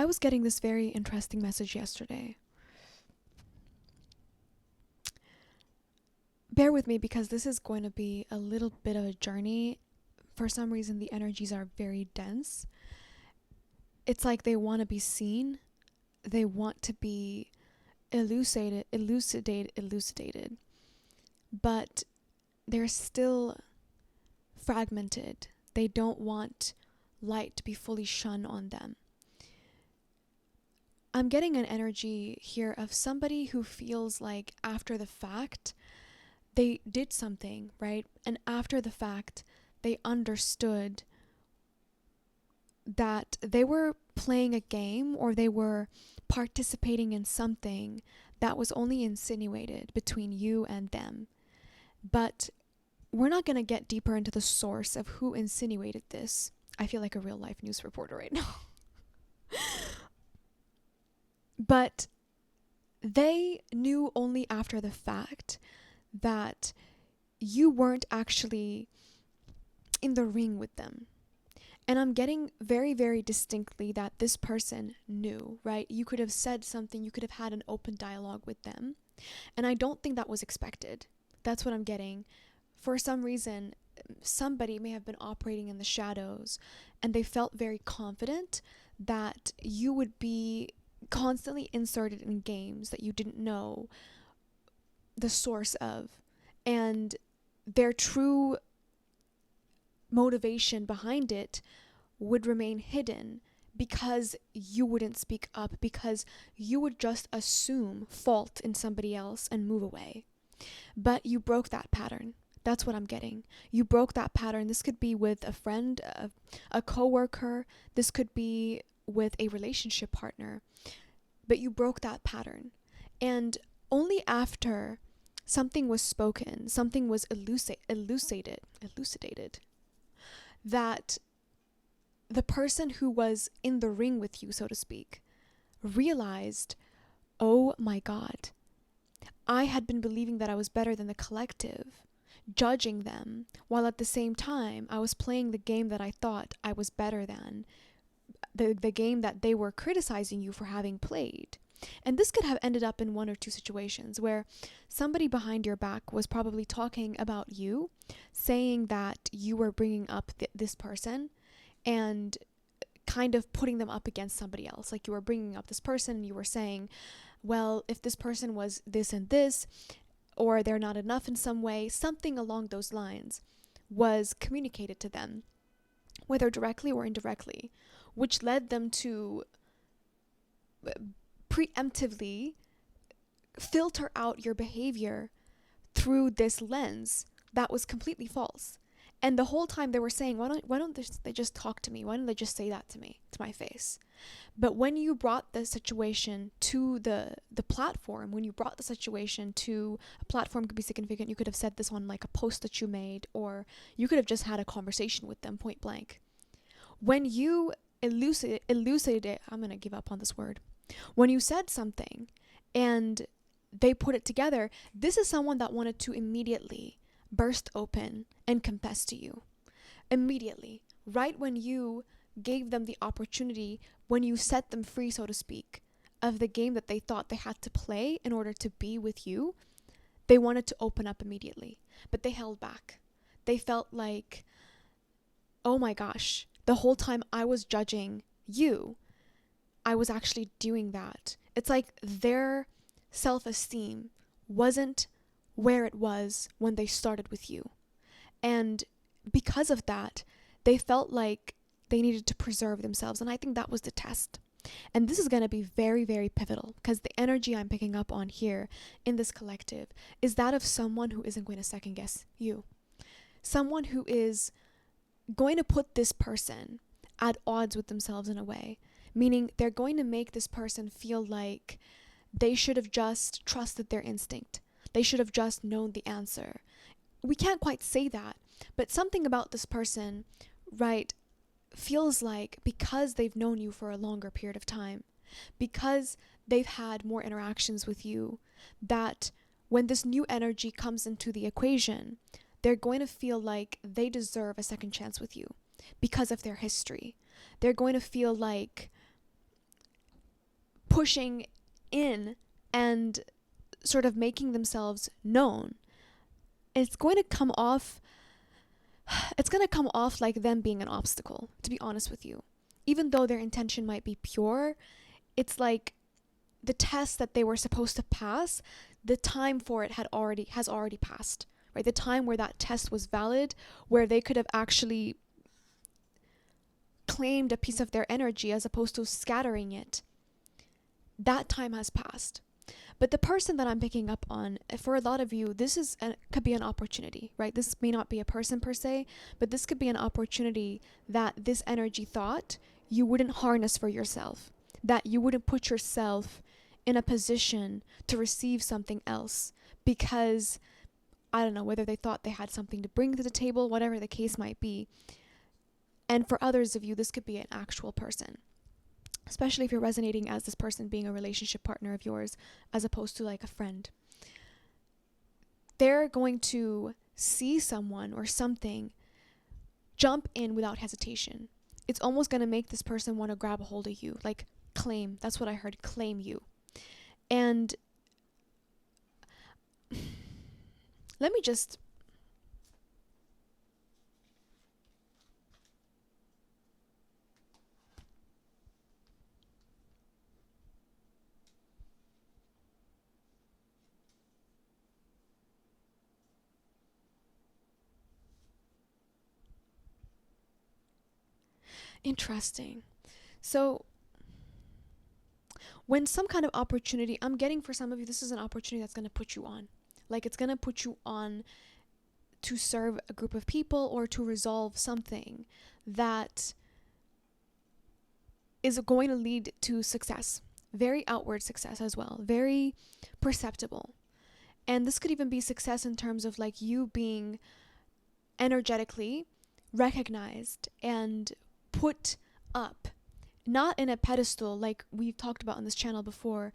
I was getting this very interesting message yesterday. Bear with me because this is going to be a little bit of a journey. For some reason, the energies are very dense. It's like they want to be seen. They want to be elucidated. But they're still fragmented. They don't want light to be fully shone on them. I'm getting an energy here of somebody who feels like after the fact, they did something, right? And after the fact, they understood that they were playing a game or they were participating in something that was only insinuated between you and them. But we're not going to get deeper into the source of who insinuated this. I feel like a real life news reporter right now. But they knew only after the fact that you weren't actually in the ring with them. And I'm getting very, very distinctly that this person knew, right? You could have said something, you could have had an open dialogue with them. And I don't think that was expected. That's what I'm getting. For some reason, somebody may have been operating in the shadows and they felt very confident that you would be constantly inserted in games that you didn't know the source of. And their true motivation behind it would remain hidden because you wouldn't speak up, because you would just assume fault in somebody else and move away. But you broke that pattern. That's what I'm getting. You broke that pattern. This could be with a friend, a coworker. This could be with a relationship partner. But you broke that pattern. And only after something was spoken, something was elucidated, that the person who was in the ring with you, so to speak, realized, oh my God, I had been believing that I was better than the collective, judging them, while at the same time I was playing the game that I thought I was better than, the game that they were criticizing you for having played. And this could have ended up in one or two situations where somebody behind your back was probably talking about you, saying that you were bringing up this person and kind of putting them up against somebody else. Like you were bringing up this person and you were saying, well, if this person was this and this, or they're not enough in some way, something along those lines was communicated to them, whether directly or indirectly, which led them to preemptively filter out your behavior through this lens that was completely false. And the whole time they were saying, why don't they just talk to me? Why don't they just say that to me, to my face? But when you brought the situation to the platform, when you brought the situation to a platform, could be significant. You could have said this on like a post that you made, or you could have just had a conversation with them point blank. When you elucidated, I'm going to give up on this word. When you said something and they put it together, this is someone that wanted to immediately burst open and confess to you. Immediately. Right when you gave them the opportunity, when you set them free, so to speak, of the game that they thought they had to play in order to be with you, they wanted to open up immediately. But they held back. They felt like, oh my gosh, the whole time I was judging you, I was actually doing that. It's like their self-esteem wasn't where it was when they started with you. And because of that, they felt like they needed to preserve themselves. And I think that was the test. And this is going to be very, very pivotal because the energy I'm picking up on here in this collective is that of someone who isn't going to second guess you. Someone who is going to put this person at odds with themselves in a way. Meaning they're going to make this person feel like they should have just trusted their instinct. They should have just known the answer. We can't quite say that, but something about this person, right, feels like because they've known you for a longer period of time, because they've had more interactions with you, that when this new energy comes into the equation, they're going to feel like they deserve a second chance with you because of their history. They're going to feel like pushing in and sort of making themselves known, it's going to come off like them being an obstacle, to be honest with you. Even though their intention might be pure, it's like the test that they were supposed to pass, the time for it has already passed, right? The time where that test was valid, where they could have actually claimed a piece of their energy as opposed to scattering it, that time has passed. But the person that I'm picking up on, for a lot of you, could be an opportunity, right? This may not be a person per se, but this could be an opportunity that this energy thought you wouldn't harness for yourself, that you wouldn't put yourself in a position to receive something else because, I don't know, whether they thought they had something to bring to the table, whatever the case might be. And for others of you, this could be an actual person, especially if you're resonating as this person being a relationship partner of yours as opposed to like a friend. They're going to see someone or something, jump in without hesitation. It's almost going to make this person want to grab a hold of you, like claim. That's what I heard, claim you. And let me just interesting. So when some kind of opportunity, I'm getting for some of you, this is an opportunity that's going to put you on. Like it's going to put you on to serve a group of people or to resolve something that is going to lead to success. Very outward success as well. Very perceptible. And this could even be success in terms of like you being energetically recognized and put up, not in a pedestal like we've talked about on this channel before,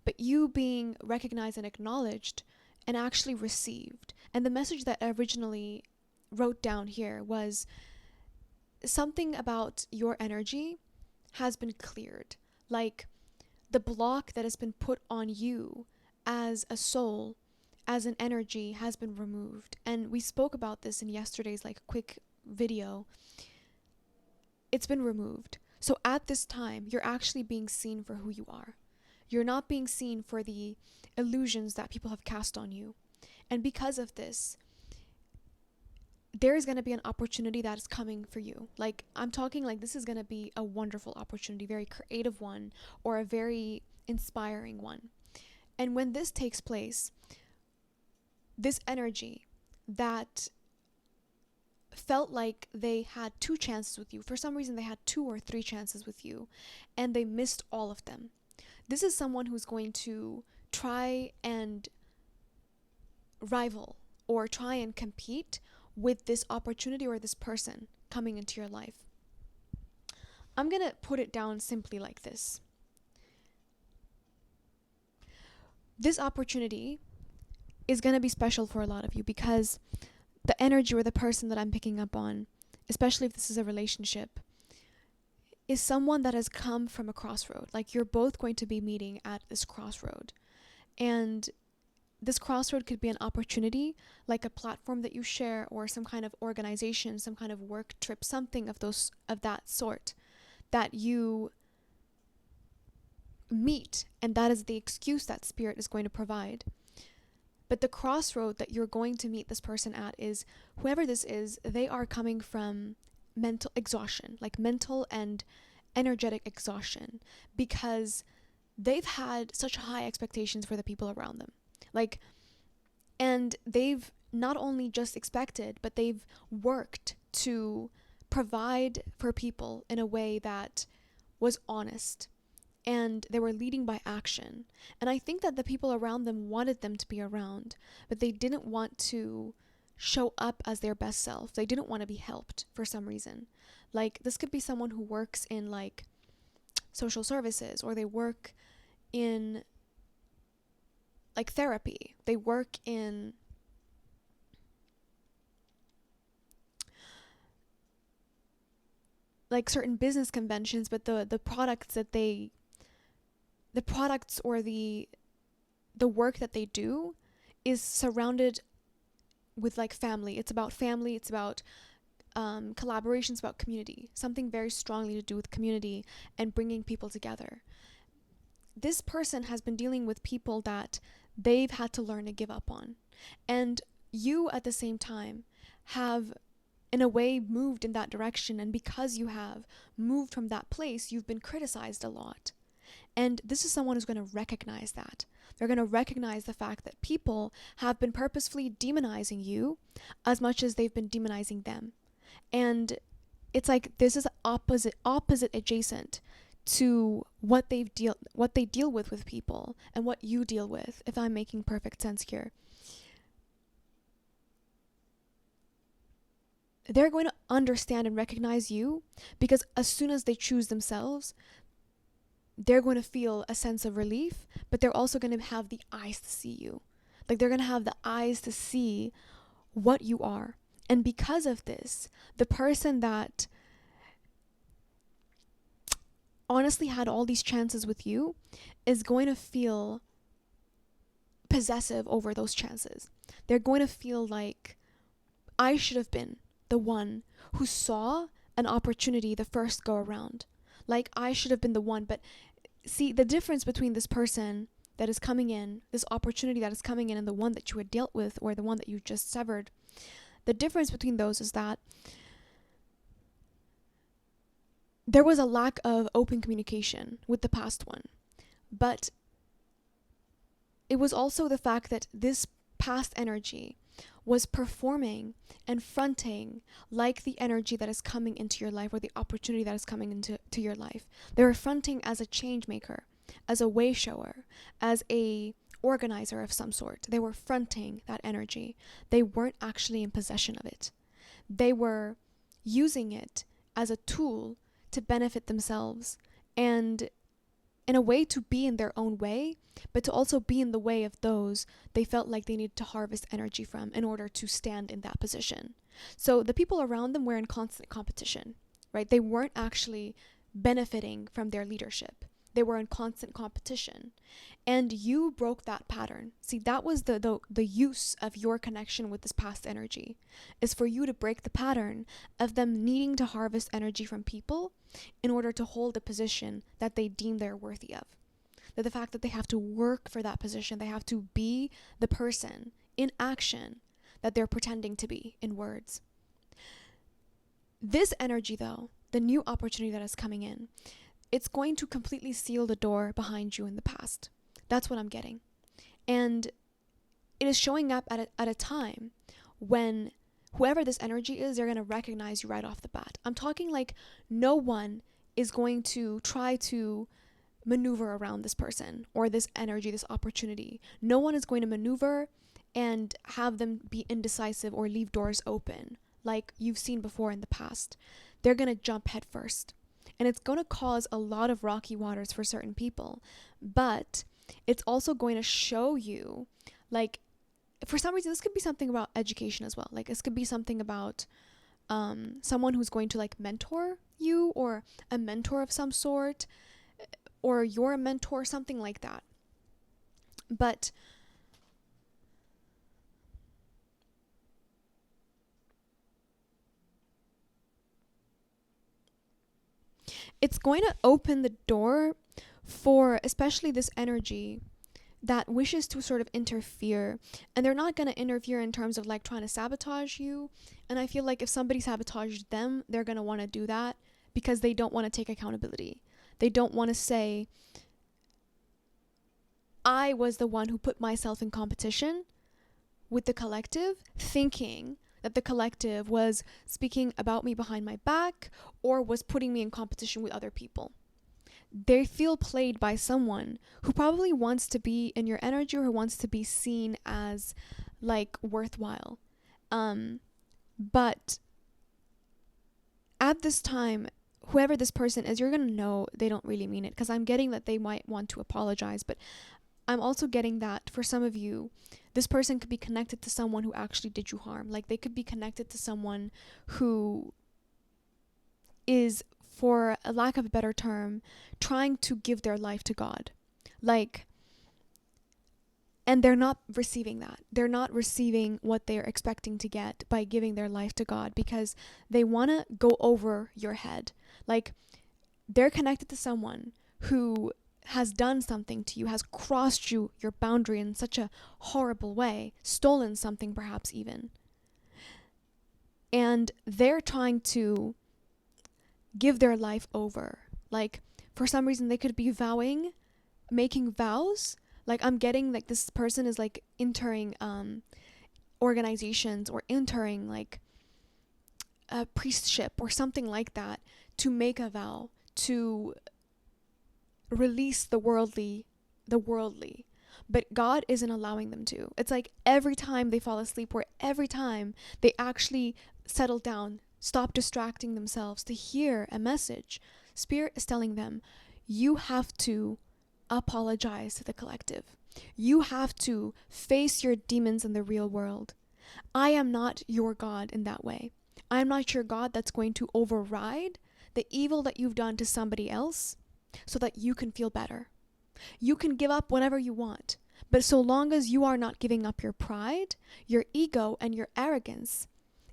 but you being recognized and acknowledged and actually received. And the message that I originally wrote down here was something about your energy has been cleared. Like the block that has been put on you as a soul, as an energy, has been removed. And we spoke about this in yesterday's like quick video. It's been removed. So at this time, you're actually being seen for who you are. You're not being seen for the illusions that people have cast on you. And because of this, there is going to be an opportunity that is coming for you. Like, I'm talking like this is going to be a wonderful opportunity, very creative one, or a very inspiring one. And when this takes place, this energy that felt like they had 2 chances with you, for some reason they had 2 or 3 chances with you, and they missed all of them. This is someone who's going to try and rival or try and compete with this opportunity or this person coming into your life. I'm going to put it down simply like this. This opportunity is going to be special for a lot of you because the energy or the person that I'm picking up on, especially if this is a relationship, is someone that has come from a crossroad. Like you're both going to be meeting at this crossroad. And this crossroad could be an opportunity, like a platform that you share or some kind of organization, some kind of work trip, something of that sort that you meet, and that is the excuse that spirit is going to provide. But the crossroad that you're going to meet this person at is, whoever this is, they are coming from mental exhaustion, like mental and energetic exhaustion, because they've had such high expectations for the people around them. And they've not only just expected, but they've worked to provide for people in a way that was honest. And they were leading by action. And I think that the people around them wanted them to be around, but they didn't want to show up as their best self. They didn't want to be helped for some reason. Like, this could be someone who works in like social services, or they work in like therapy. They work in like certain business conventions, but the products that they the products or the work that they do is surrounded with like family. It's about family. It's about collaborations, about community, something very strongly to do with community and bringing people together. This person has been dealing with people that they've had to learn to give up on. And you at the same time have in a way moved in that direction, and because you have moved from that place, you've been criticized a lot. And this is someone who's going to recognize that. They're going to recognize the fact that people have been purposefully demonizing you as much as they've been demonizing them. And it's like this is opposite adjacent to what they deal with people and what you deal with, if I'm making perfect sense here. They're going to understand and recognize you because as soon as they choose themselves, they're going to feel a sense of relief, but they're also going to have the eyes to see you. Like they're going to have the eyes to see what you are. And because of this, the person that honestly had all these chances with you is going to feel possessive over those chances. They're going to feel like, I should have been the one who saw an opportunity the first go around. Like I should have been the one. But see, the difference between this person that is coming in, this opportunity that is coming in, and the one that you had dealt with or the one that you just severed, the difference between those is that there was a lack of open communication with the past one. But it was also the fact that this past energy was performing and fronting like the energy that is coming into your life or the opportunity that is coming into your life. They were fronting as a change maker, as a way shower, as a organizer of some sort. They were fronting that energy. They weren't actually in possession of it. They were using it as a tool to benefit themselves and in a way to be in their own way, but to also be in the way of those they felt like they needed to harvest energy from in order to stand in that position. So the people around them were in constant competition, right? They weren't actually benefiting from their leadership. They were in constant competition. And you broke that pattern. See, that was the use of your connection with this past energy, is for you to break the pattern of them needing to harvest energy from people in order to hold a position that they deem they're worthy of. That the fact that they have to work for that position, they have to be the person in action that they're pretending to be in words. This energy, though, the new opportunity that is coming in, it's going to completely seal the door behind you in the past. That's what I'm getting. And it is showing up at a time when whoever this energy is, they're going to recognize you right off the bat. I'm talking like no one is going to try to maneuver around this person or this energy, this opportunity. No one is going to maneuver and have them be indecisive or leave doors open like you've seen before in the past. They're going to jump head first. And it's going to cause a lot of rocky waters for certain people. But it's also going to show you, like, for some reason, this could be something about education as well. Like, this could be something about someone who's going to, like, mentor you, or a mentor of some sort, or you're a mentor, something like that. But it's going to open the door for especially this energy that wishes to sort of interfere. And they're not going to interfere in terms of like trying to sabotage you. And I feel like if somebody sabotaged them, they're going to want to do that because they don't want to take accountability. They don't want to say, I was the one who put myself in competition with the collective, thinking that the collective was speaking about me behind my back or was putting me in competition with other people. They feel played by someone who probably wants to be in your energy or who wants to be seen as like worthwhile. But at this time, whoever this person is, you're going to know they don't really mean it, because I'm getting that they might want to apologize, but I'm also getting that for some of you, this person could be connected to someone who actually did you harm. Like they could be connected to someone who is, for a lack of a better term, trying to give their life to God. Like, and they're not receiving that. They're not receiving what they're expecting to get by giving their life to God, because they want to go over your head. Like, they're connected to someone who has done something to you, has crossed your boundary in such a horrible way, stolen something perhaps even. And they're trying to give their life over. Like, for some reason, they could be making vows. Like, I'm getting, like, this person is, like, entering organizations, or entering, like, a priestship or something like that, to make a vow, to release the worldly. But God isn't allowing them to. It's like every time they fall asleep, or every time they actually settle down, stop distracting themselves to hear a message, Spirit is telling them, you have to apologize to the collective. You have to face your demons in the real world. I am not your God in that way. I'm not your God that's going to override the evil that you've done to somebody else so that you can feel better. You can give up whatever you want, but so long as you are not giving up your pride, your ego, and your arrogance,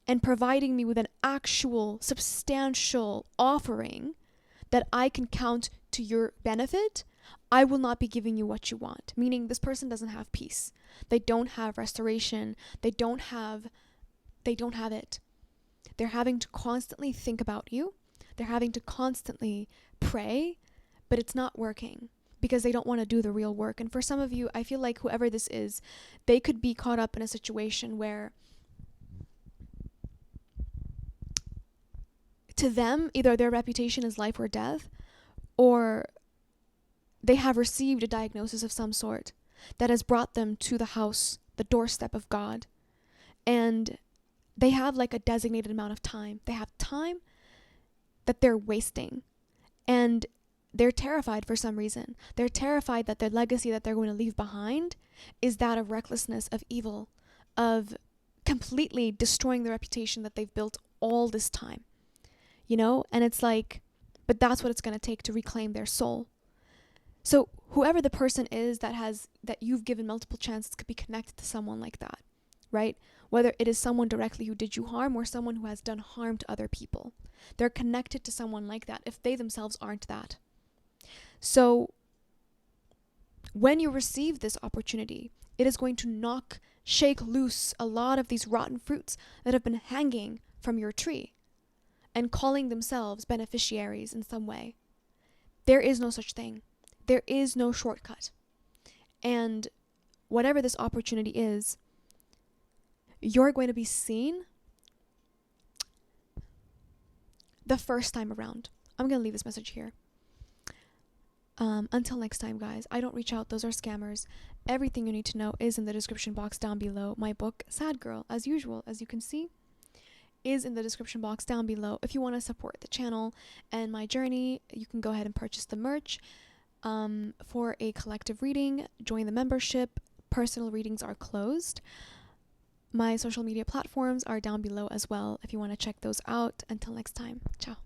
and providing me with an actual, substantial offering that I can count to your benefit, I will not be giving you what you want. Meaning, this person doesn't have peace. They don't have restoration. They don't have it. They're having to constantly think about you. They're having to constantly pray, but it's not working because they don't want to do the real work. And for some of you, I feel like whoever this is, they could be caught up in a situation where to them, either their reputation is life or death, or they have received a diagnosis of some sort that has brought them to the house, the doorstep of God. And they have like a designated amount of time. They have time that they're wasting. And they're terrified for some reason. They're terrified that their legacy that they're going to leave behind is that of recklessness, of evil, of completely destroying the reputation that they've built all this time. You know? And it's like, but that's what it's going to take to reclaim their soul. So whoever the person is that you've given multiple chances could be connected to someone like that, right? Whether it is someone directly who did you harm or someone who has done harm to other people. They're connected to someone like that if they themselves aren't that. So when you receive this opportunity, it is going to shake loose a lot of these rotten fruits that have been hanging from your tree and calling themselves beneficiaries in some way. There is no such thing. There is no shortcut. And whatever this opportunity is, you're going to be seen the first time around. I'm going to leave this message here. Until next time, guys, I don't reach out. Those are scammers. Everything you need to know is in the description box down below. My book, Sad Girl, as usual, as you can see, is in the description box down below. If you want to support the channel and my journey, you can go ahead and purchase the merch. For a collective reading, join the membership. Personal readings are closed. My social media platforms are down below as well if you want to check those out. Until next time, ciao.